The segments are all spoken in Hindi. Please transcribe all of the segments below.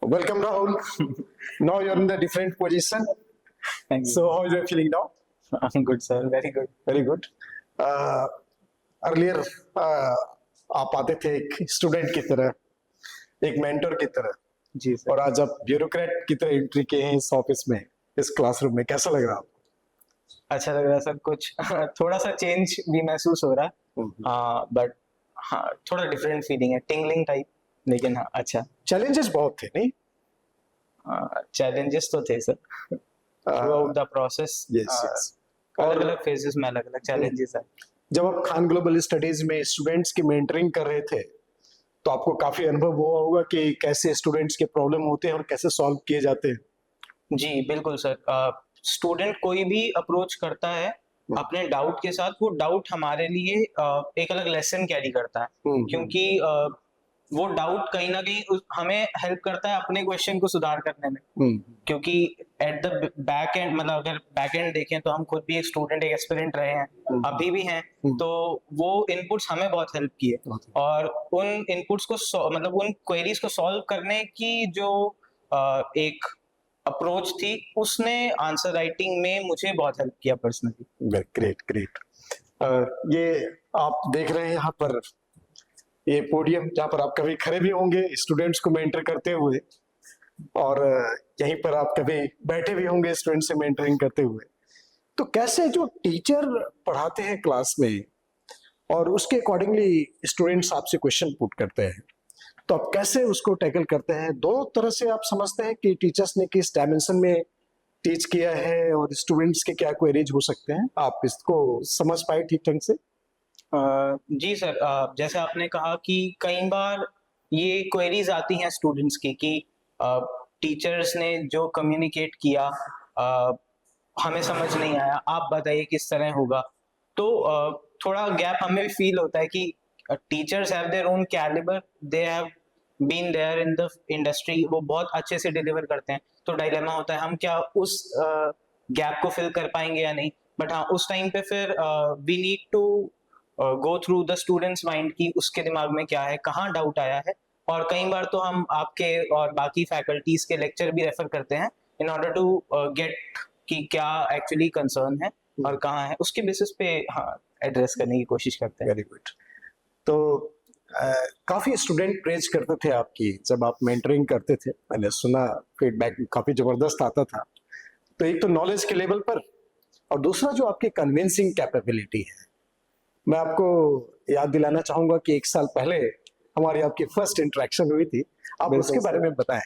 Welcome, Rahul. Now you're in the different position. Thank you. So how is you feeling now? I'm good, sir. Very good. Very good. Earlier, आप आते थे एक स्टूडेंट की तरह, एक मेंटर की तरह, जी सर। और आज आप ब्यूरोक्रेट की तरह एंट्री किए हैं इस ऑफिस में, इस क्लासरूम में. कैसा लग रहा है आपको? अच्छा लग रहा है सर। कुछ थोड़ा सा चेंज भी महसूस हो रहा है, बट हाँ थोड़ा डिफरेंट फीलिंग है, टिंगलिंग टाइप, लेकिन हाँ अच्छा। चैलेंजेस बहुत थे, नहीं? चैलेंजेस तो थे sir through out the process. Yes, yes. अलग अलग फेजेस में अलग अलग चैलेंजेस है। जब आप खान ग्लोबल स्टडीज में स्टूडेंट्स की मेंटरिंग कर रहे थे, तो आपको काफी अनुभव हुआ होगा कि कैसे स्टूडेंट्स के प्रॉब्लम होते हैं और कैसे सॉल्व किए जाते हैं. जी बिल्कुल सर। स्टूडेंट कोई भी अप्रोच करता है अपने डाउट के साथ, वो डाउट हमारे लिए एक अलग लेसन कैरी करता है, क्योंकि वो डाउट कहीं ना कहीं हमें हेल्प करता है अपने क्वेश्चन को सुधार करने में। क्योंकि एट द बैक एंड, मतलब अगर बैक एंड देखें तो हम खुद भी एक स्टूडेंट, एक एस्पिरेंट रहे हैं, अभी भी हैं, तो वो इनपुट्स हमें बहुत हेल्प किए, और उन इनपुट्स को मतलब उन क्वेरीज को सॉल्व करने की जो एक अप्रोच थी, उसने आंसर राइटिंग में मुझे बहुत हेल्प किया पर्सनली। Great great. ये आप देख रहे हैं यहाँ पर ये पोडियम, जहाँ पर आप कभी खड़े भी होंगे स्टूडेंट्स को मेंटर करते हुए, और यहीं पर आप कभी बैठे भी होंगे स्टूडेंट से मेंटरिंग करते हुए. तो कैसे जो टीचर पढ़ाते हैं क्लास में और उसके अकॉर्डिंगली स्टूडेंट्स आपसे क्वेश्चन पुट करते हैं, तो आप कैसे उसको टैकल करते हैं? दोनों तरह से आप समझते हैं कि टीचर्स ने किस डायमेंशन में टीच किया है और स्टूडेंट्स के क्या क्वेरीज हो सकते हैं, आप इसको समझ पाए ठीक ढंग से? जी सर। जैसे आपने कहा कि कई बार ये क्वेरीज आती हैं स्टूडेंट्स की कि टीचर्स ने जो कम्युनिकेट किया हमें समझ नहीं आया, आप बताइए किस तरह होगा। तो थोड़ा गैप हमें भी फील होता है कि teachers have their own calibre, they have been there in the industry, वो बहुत अच्छे से डिलीवर करते हैं, तो डायलेमा होता है हम क्या उस गैप को फिल कर पाएंगे या नहीं। बट हाँ, उस टाइम पे फिर we need to go through the students mind की उसके दिमाग में क्या है, कहाँ डाउट आया है, और कई बार तो हम आपके और बाकी फैकल्टीज के लेक्चर भी रेफर करते हैं इन ऑर्डर टू गेट कि क्या एक्चुअली कंसर्न है और कहाँ है, उसके बेसिस पे हाँ एड्रेस करने की कोशिश करते हैं। Very good. तो काफी स्टूडेंट प्रेज करते थे आपकी जब आप मेंटरिंग करते थे, मैंने सुना फीडबैक काफी जबरदस्त आता था. तो एक तो नॉलेज के लेवल पर, और दूसरा जो आपकी कन्विंसिंग कैपेबिलिटी है. मैं आपको याद दिलाना चाहूंगा कि 1 साल पहले हमारी आपकी फर्स्ट इंटरेक्शन हुई थी, आप उसके बारे में बताएं.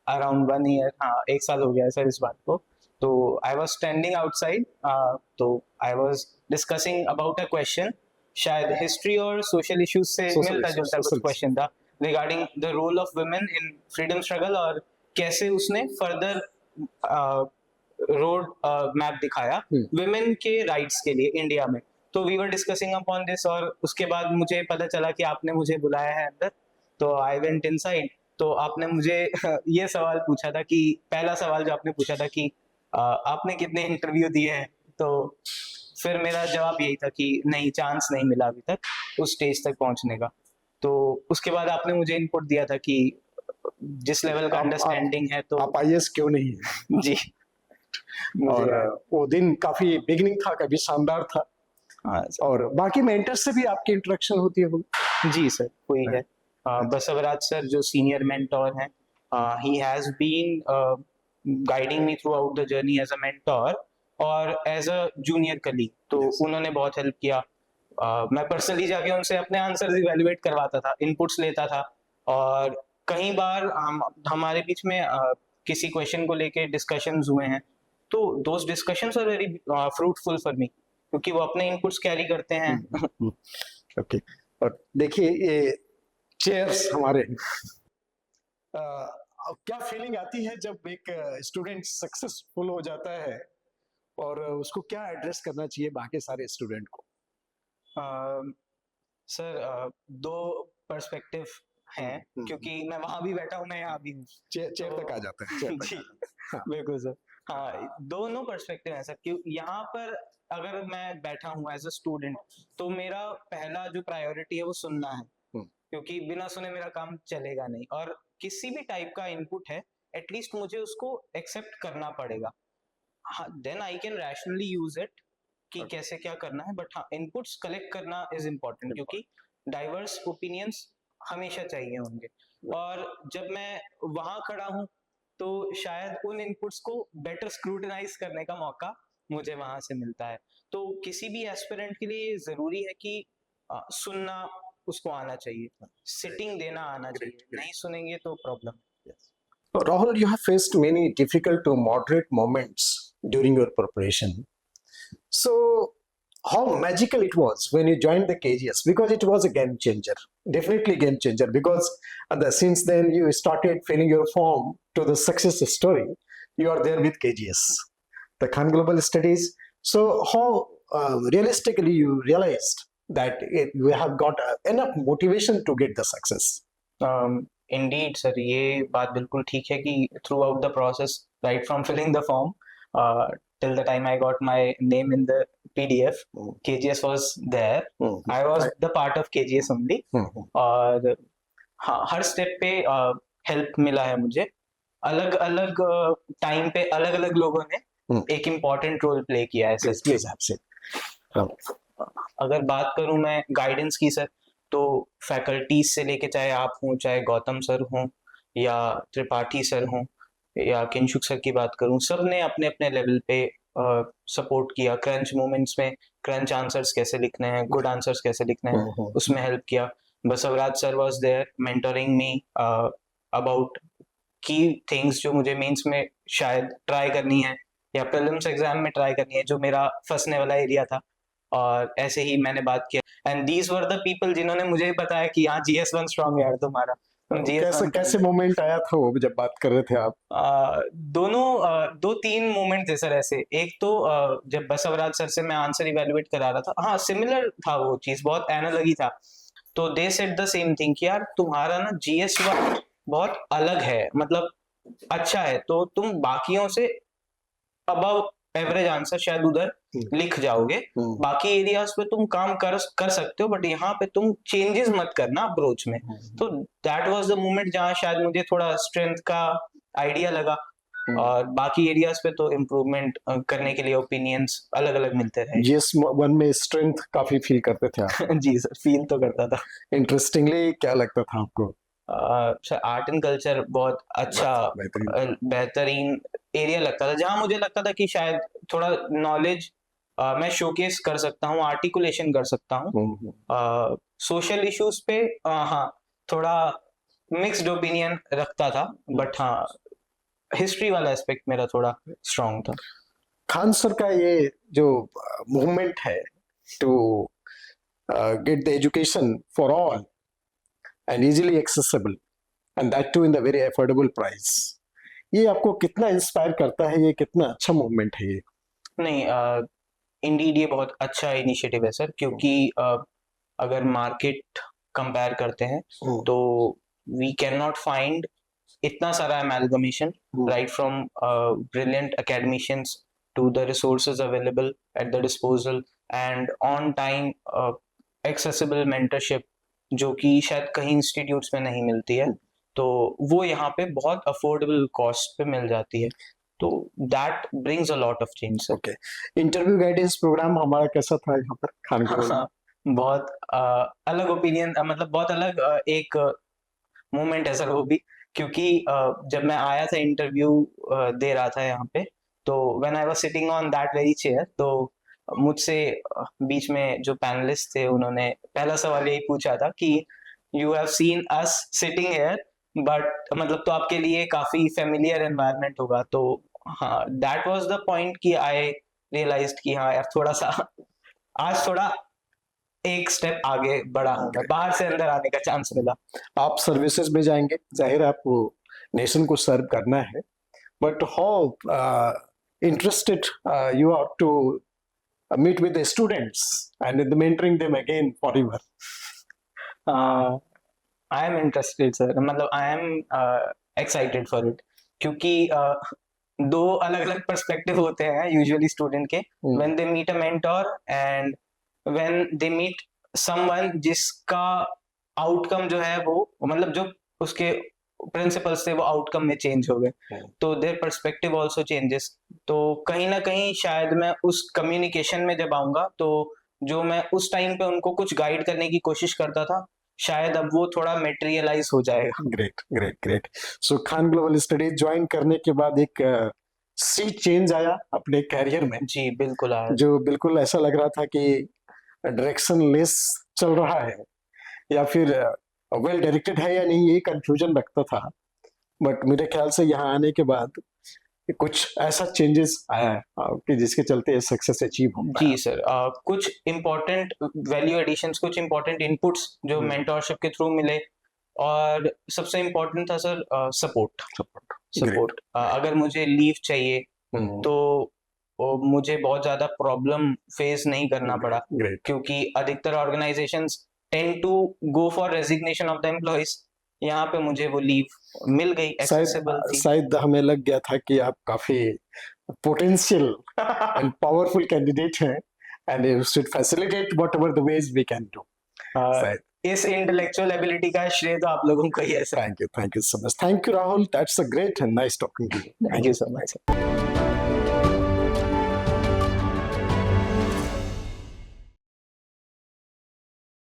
अराउंड 1 ईयर, हाँ 1 साल हो गया है सर इस बात को। तो आई वॉज स्टैंडिंग आउटसाइड, तो I was discussing about a question, शायद हिस्ट्री और सोशल इश्यूज से मिलता जुलता कुछ क्वेश्चन था, regarding the role of women in freedom struggle, और कैसे उसने फर्दर रोड मैप दिखाया वुमेन के राइट्स के लिए इंडिया में। तो we were discussing upon this, और उसके बाद मुझे पता चला कि आपने मुझे बुलाया है अंदर, तो आई वेंट इनसाइड। तो आपने मुझे ये सवाल पूछा था कि पहला सवाल जो आपने पूछा था कि आपने कितने इंटरव्यू दिए हैं, तो फिर मेरा जवाब यही था कि नहीं, चांस नहीं मिला अभी तक उस स्टेज तक पहुंचने का। तो उसके बाद आपने मुझे इनपुट दिया था कि जिस लेवल का अंडरस्टैंडिंग है, तो आप आईएएस क्यों नहीं है? जी और वो दिन काफी बिगनिंग था, काफी शानदार था. और बाकी मेंटर्स से भी आपकी इंटरेक्शन होती है? जी सर, हुई है। बसवराज सर जो सीनियर मेंटोर हैं, he has been guiding me throughout the journey as a mentor और एज अ जूनियर कलीग, तो उन्होंने बहुत हेल्प किया। मैं पर्सनली जाके उनसे अपने आंसर्स इवैल्यूएट करवाता था, इनपुट्स लेता था, और कई बार हमारे बीच में किसी क्वेश्चन को लेके डिस्कशंस हुए हैं, तो those discussions are very fruitful for me, क्योंकि वो अपने इनपुट्स कैरी करते हैं। ओके. और देखिए ये चेयर्स हमारे, क्या फीलिंग आती है जब एक स्टूडेंट सक्सेसफुल हो जाता है और उसको क्या एड्रेस करना चाहिए बाकी सारे स्टूडेंट को? सर दो पर्सपेक्टिव हैं, क्योंकि मैं वहां भी बैठा हूँ, मैं यहाँ भी हूँ, चेयर तक आ जाता है. चेयर तक जी आ जाता है. बिल्कुल सर। हाँ, दोनों पर्सपेक्टिव है सर। क्यों यहाँ पर अगर मैं बैठा हूँ एज अ स्टूडेंट, तो मेरा पहला जो प्रायोरिटी है वो सुनना है, क्योंकि बिना सुने मेरा काम चलेगा नहीं, और किसी भी टाइप का इनपुट है, एटलीस्ट मुझे उसको एक्सेप्ट करना पड़ेगा. हाँ, then I can rationally use it कि कैसे क्या करना है. बट हाँ, इनपुट्स कलेक्ट करना इज इम्पोर्टेंट, क्योंकि डाइवर्स ओपिनियंस हमेशा चाहिए होंगे. और जब मैं वहां खड़ा हूँ तो शायद उन इनपुट्स को बेटर स्क्रूटनाइज करने का मौका मुझे वहां से मिलता है. तो किसी भी एस्पिरेंट के लिए जरूरी है कि सुनना उसको आना चाहिए, सिटिंग देना आना चाहिए. नहीं सुनेंगे तो problem. Rahul, you have faced many difficult to moderate moments during your preparation. So, how magical it was when you joined the KGS, because it was a game changer, definitely game changer. Because since then you started filling your form to the success story. You are there with KGS, the Khan Global Studies. So, how realistically you realized that you have got enough motivation to get the success? Indeed sir, ये बात बिल्कुल ठीक है कि throughout the process, right from filling the form till the time I got my name in the PDF, KGS was there. I was the part of KGS only. और हाँ, हर स्टेप पे हेल्प मिला है मुझे. अलग अलग टाइम पे अलग अलग लोगों ने एक इम्पोर्टेंट रोल प्ले किया है सर. अगर बात करूं मैं गाइडेंस की सर, तो फैकल्टीज से लेके, चाहे आप हों, चाहे गौतम सर हों, या त्रिपाठी सर हों, या किंशुक सर की बात करूं, सब ने अपने अपने लेवल पे सपोर्ट किया. क्रंच मोमेंट्स में क्रंच आंसर्स कैसे लिखने हैं, गुड आंसर्स कैसे लिखने हैं, उसमें हेल्प किया. Basavaraj sir was there mentoring me about key things जो मुझे मेंस में शायद ट्राई करनी है या प्रीलिम्स एग्जाम में ट्राई करनी है, जो मेरा फंसने वाला एरिया था. और ऐसे ही मैंने बात किया. And these were the people जिन्होंने मुझे बताया कि हाँ, GS1 स्ट्रांग है यार तुम्हारा. कैसे मोमेंट आया था वो जब बात कर रहे थे आप? दो तीन मोमेंट थे सर ऐसे. एक तो जब बसवराज सर से मैं आंसर इवेलुएट करा रहा था, हाँ सिमिलर था वो चीज, बहुत एनालॉजी था. तो they said the same thing कि यार तुम्हारा ना GS1 बहुत अलग है, मतलब अच्छा है, तो तुम बाकियों से अबव एवरेज आंसर शायद उधर लिख जाओगे. बाकी एरियाज पे तुम काम कर सकते हो, बट यहाँ पे तुम चेंजेस मत करना अप्रोच में. तो दैट वाज द मोमेंट जहाँ शायद मुझे थोड़ा स्ट्रेंथ का आइडिया लगा. और बाकी एरियाज पे तो इम्प्रूवमेंट करने के लिए ओपिनियंस अलग अलग मिलते रहे. GS1 में स्ट्रेंथ काफी फील करते थे आप? जी सर, फील तो करता था. इंटरेस्टिंगली क्या लगता था आपको? सर आर्ट एंड कल्चर बहुत अच्छा बेहतरीन एरिया लगता था, जहाँ मुझे लगता था कि शायद थोड़ा नॉलेज मैं शोकेस कर सकता हूँ, आर्टिकुलेशन कर सकता हूँ. सोशल इश्यूज पे हाँ थोड़ा मिक्स्ड ओपिनियन रखता था, बट हाँ हिस्ट्री वाला एस्पेक्ट मेरा थोड़ा स्ट्रांग था. खान सर का ये जो मूवमेंट है to get the education for all and easily accessible, and that too in the very affordable price, ये आपको कितना इंस्पायर करता है? ये कितना अच्छा मूवमेंट है ये? नहीं, इंडीड ये बहुत अच्छा इनिशिएटिव है सर, क्योंकि अगर मार्केट कंपेयर करते हैं तो वी कैन नॉट फाइंड इतना सारा amalgamation, right from brilliant academicians to the resources available at the disposal and on time accessible mentorship, जो कि शायद कहीं इंस्टीट्यूट्स में नहीं मिलती है. तो वो यहाँ पे बहुत अफोर्डेबल कॉस्ट पे मिल जाती है. तो that brings a lot of change. Okay, interview guidance programme हमारा कैसा था यहाँ पर खान ग्लोबल? बहुत अलग ओपिनियन, मतलब बहुत अलग एक मोमेंट है सर वो भी, क्योंकि जब मैं आया था इंटरव्यू दे रहा था यहाँ पे, तो when I was sitting on that very chair, तो मुझसे बीच में जो पैनलिस्ट थे उन्होंने पहला सवाल यही पूछा था कि you have seen us sitting here, but मतलब तो आपके लिए काफी फेमिलियर एनवायरनमेंट होगा. तो हाँ, दैट वाज द पॉइंट कि आई रियलाइज्ड कि हाँ यार, थोड़ा सा आज थोड़ा एक स्टेप आगे बढ़ा हूँ, बाहर से अंदर आने का चांस मिला. आप सर्विसेज में जाएंगे, जाहिर है आपको नेशन को सर्व करना है, but how interested you are to meet with the students and mentoring them again forever? I am interested sir, मतलब I am excited for it, क्योंकि दो अलग अलग पर्सपेक्टिव होते हैं यूजुअली स्टूडेंट के. when they meet a mentor and when they meet someone जिसका आउटकम जो है वो, मतलब जो उसके प्रिंसिपल्स थे वो आउटकम में चेंज हो गए, हम्म। तो देयर पर्सपेक्टिव आल्सो चेंजेस। तो कहीं ना कहीं शायद मैं उस कम्युनिकेशन में जब आऊंगा तो जो मैं उस टाइम पे उनको कुछ गाइड करने की कोशिश करता था, शायद अब वो थोड़ा मेटेरियलाइज हो जाएगा। Great great great. So Khan Global Studies join करने के बाद एक सी चेंज आया अपने कैरियर में, जी बिल्कुल आया। जो बिल्कुल ऐसा लग रहा था कि डायरेक्शन लेस चल रहा है या फिर वेल डायरेक्टेड है या नहीं, ये कंफ्यूजन रखता था। बट मेरे ख्याल से यहाँ आने के बाद कुछ ऐसा चेंजेस आया है कि जिसके चलते सक्सेस अचीव हो पाया। जी सर, कुछ इम्पोर्टेंट वैल्यू एडिशंस, कुछ इम्पोर्टेंट इनपुट्स जो मेंटोरशिप के थ्रू मिले, और सबसे इम्पोर्टेंट था सर सपोर्ट। सपोर्ट, अगर मुझे लीव चाहिए तो मुझे बहुत ज्यादा प्रॉब्लम फेस नहीं करना पड़ा, ग्रेट। क्योंकि अधिकतर organisations tend to go for resignation of the employees. यहाँ पे मुझे वो लीव मिल गई, एक्सेसिबल थी। शायद हमें लग गया था कि आप काफी पोटेंशियल एंड पावरफुल कैंडिडेट हैं and you should facilitate whatever the ways we can do. शायद इस इंटेलेक्चुअल एबिलिटी का श्रेय तो आप लोगों को ही है sir. Thank you so much. Thank you Rahul, that's a great and nice talking to you. Thank you so much.